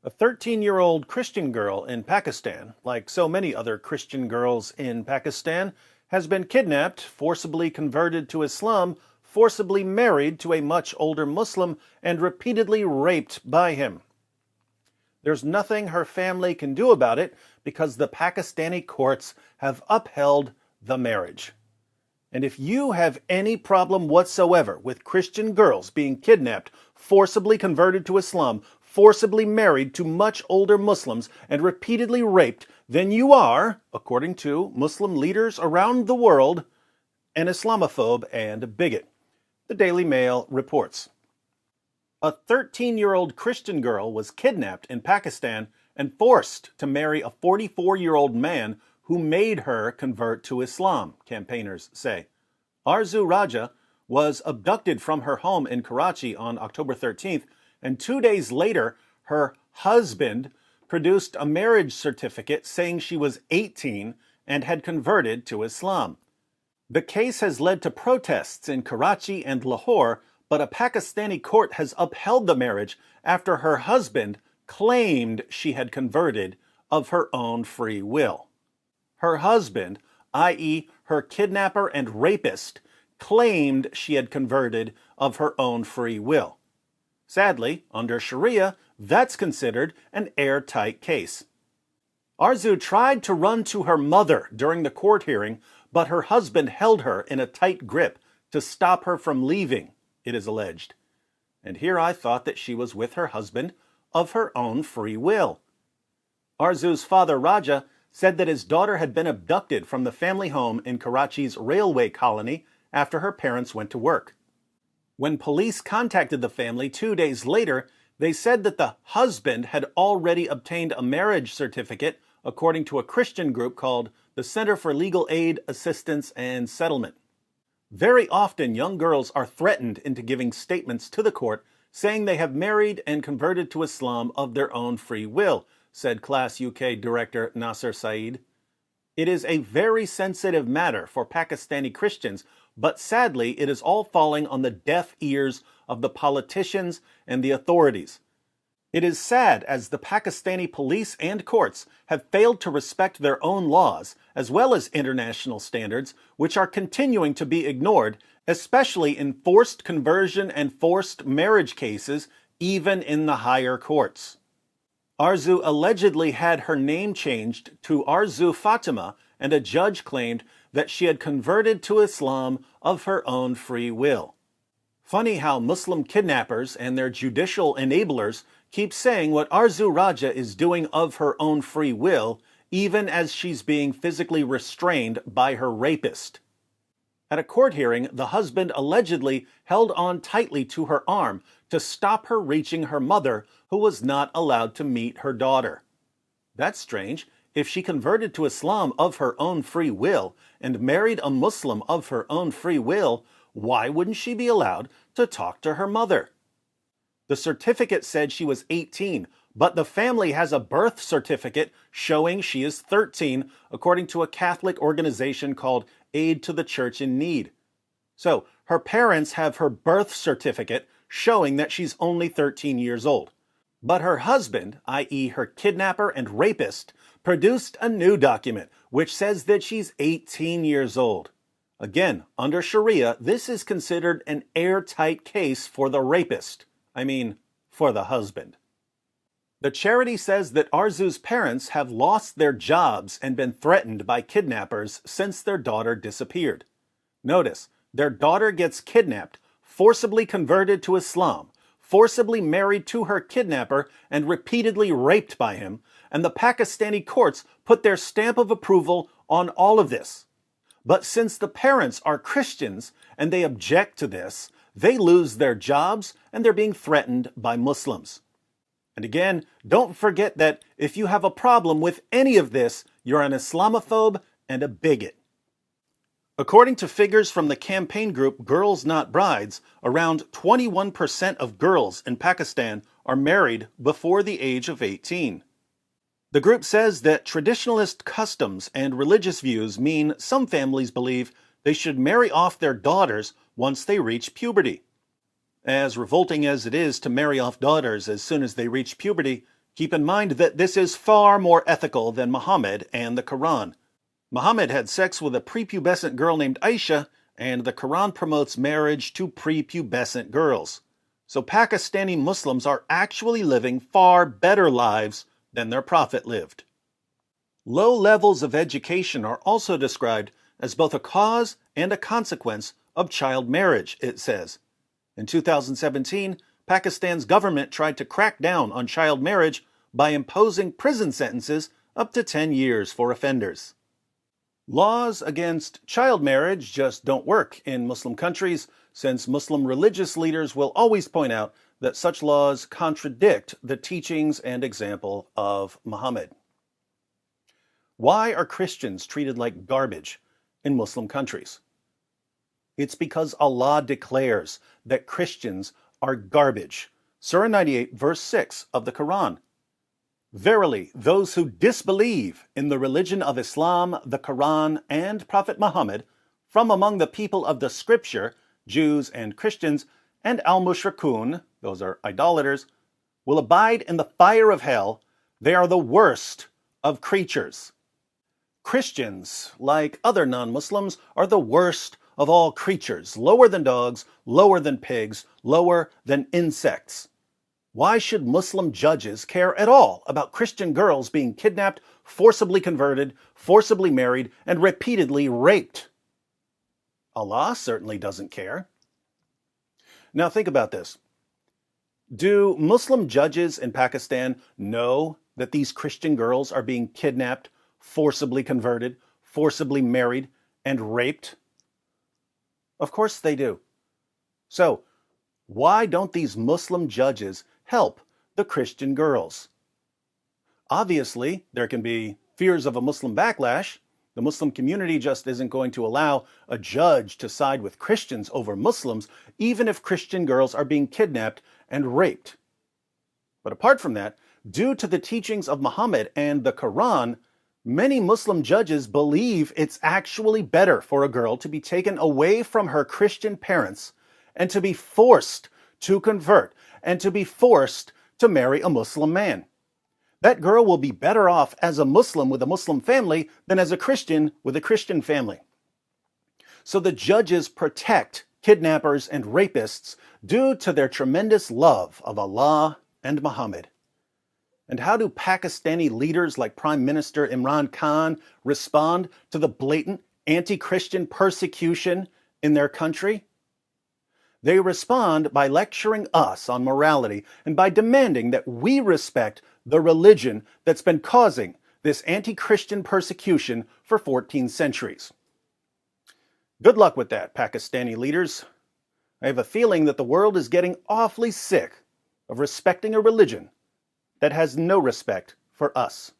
A 13-year-old Christian girl in Pakistan, like so many other Christian girls in Pakistan, has been kidnapped, forcibly converted to Islam, forcibly married to a much older Muslim, and repeatedly raped by him. There's nothing her family can do about it because the Pakistani courts have upheld the marriage. And if you have any problem whatsoever with Christian girls being kidnapped, forcibly converted to Islam, forcibly married to much older Muslims, and repeatedly raped, then you are, according to Muslim leaders around the world, an Islamophobe and a bigot. The Daily Mail reports. A 13-year-old Christian girl was kidnapped in Pakistan and forced to marry a 44-year-old man who made her convert to Islam, campaigners say. Arzoo Raja was abducted from her home in Karachi on October 13th, and 2 days later, her husband produced a marriage certificate saying she was 18 and had converted to Islam. The case has led to protests in Karachi and Lahore, but a Pakistani court has upheld the marriage after her husband claimed she had converted of her own free will. Her husband, i.e., her kidnapper and rapist, claimed she had converted of her own free will. Sadly, under Sharia, that's considered an airtight case. Arzoo tried to run to her mother during the court hearing, but her husband held her in a tight grip to stop her from leaving, it is alleged. And here I thought that she was with her husband of her own free will. Arzoo's father, Raja, said that his daughter had been abducted from the family home in Karachi's railway colony after her parents went to work. When police contacted the family 2 days later, they said that the husband had already obtained a marriage certificate according to a Christian group called the Center for Legal Aid, Assistance, and Settlement. Very often, young girls are threatened into giving statements to the court saying they have married and converted to Islam of their own free will, said Class UK Director Nasser Saeed. It is a very sensitive matter for Pakistani Christians, but sadly it is all falling on the deaf ears of the politicians and the authorities. It is sad as the Pakistani police and courts have failed to respect their own laws, as well as international standards, which are continuing to be ignored, especially in forced conversion and forced marriage cases, even in the higher courts. Arzoo allegedly had her name changed to Arzoo Fatima, and a judge claimed that she had converted to Islam of her own free will. Funny how Muslim kidnappers and their judicial enablers keep saying what Arzoo Raja is doing of her own free will, even as she's being physically restrained by her rapist. At a court hearing, the husband allegedly held on tightly to her arm to stop her reaching her mother, who was not allowed to meet her daughter. That's strange. If she converted to Islam of her own free will and married a Muslim of her own free will, why wouldn't she be allowed to talk to her mother? The certificate said she was 18, but the family has a birth certificate showing she is 13, according to a Catholic organization called Aid to the Church in Need. So, her parents have her birth certificate showing that she's only 13 years old. But her husband, i.e. her kidnapper and rapist, produced a new document which says that she's 18 years old. Again, under Sharia, this is considered an airtight case for the rapist. For the husband. The charity says that Arzoo's parents have lost their jobs and been threatened by kidnappers since their daughter disappeared. Notice, their daughter gets kidnapped, forcibly converted to Islam, forcibly married to her kidnapper, and repeatedly raped by him, and the Pakistani courts put their stamp of approval on all of this. But since the parents are Christians and they object to this, they lose their jobs and they're being threatened by Muslims. And again, don't forget that if you have a problem with any of this, you're an Islamophobe and a bigot. According to figures from the campaign group Girls Not Brides, around 21% of girls in Pakistan are married before the age of 18. The group says that traditionalist customs and religious views mean some families believe they should marry off their daughters once they reach puberty. As revolting as it is to marry off daughters as soon as they reach puberty, Keep in mind that this is far more ethical than Muhammad and the Quran. Muhammad had sex with a prepubescent girl named Aisha, and the Quran promotes marriage to prepubescent girls. So Pakistani Muslims are actually living far better lives than their prophet lived. Low levels of education are also described as both a cause and a consequence of child marriage, it says. In 2017, Pakistan's government tried to crack down on child marriage by imposing prison sentences up to 10 years for offenders. Laws against child marriage just don't work in Muslim countries, since Muslim religious leaders will always point out that such laws contradict the teachings and example of Muhammad. Why are Christians treated like garbage in Muslim countries? It's because Allah declares that Christians are garbage. Surah 98, verse 6 of the Quran. Verily, those who disbelieve in the religion of Islam, the Quran, and Prophet Muhammad, from among the people of the Scripture, Jews and Christians, and al-mushrikun, those are idolaters, will abide in the fire of hell. They are the worst of creatures. Christians, like other non-Muslims, are the worst of all creatures, lower than dogs, lower than pigs, lower than insects. Why should Muslim judges care at all about Christian girls being kidnapped, forcibly converted, forcibly married, and repeatedly raped? Allah certainly doesn't care. Now think about this. Do Muslim judges in Pakistan know that these Christian girls are being kidnapped, forcibly converted, forcibly married, and raped? Of course they do. So, why don't these Muslim judges help the Christian girls? Obviously, there can be fears of a Muslim backlash. The Muslim community just isn't going to allow a judge to side with Christians over Muslims, even if Christian girls are being kidnapped and raped. But apart from that, due to the teachings of Muhammad and the Quran, many Muslim judges believe it's actually better for a girl to be taken away from her Christian parents and to be forced to convert and to be forced to marry a Muslim man. That girl will be better off as a Muslim with a Muslim family than as a Christian with a Christian family. So the judges protect kidnappers and rapists due to their tremendous love of Allah and Muhammad. And how do Pakistani leaders like Prime Minister Imran Khan respond to the blatant anti-Christian persecution in their country? They respond by lecturing us on morality and by demanding that we respect the religion that's been causing this anti-Christian persecution for 14 centuries. Good luck with that, Pakistani leaders. I have a feeling that the world is getting awfully sick of respecting a religion that has no respect for us.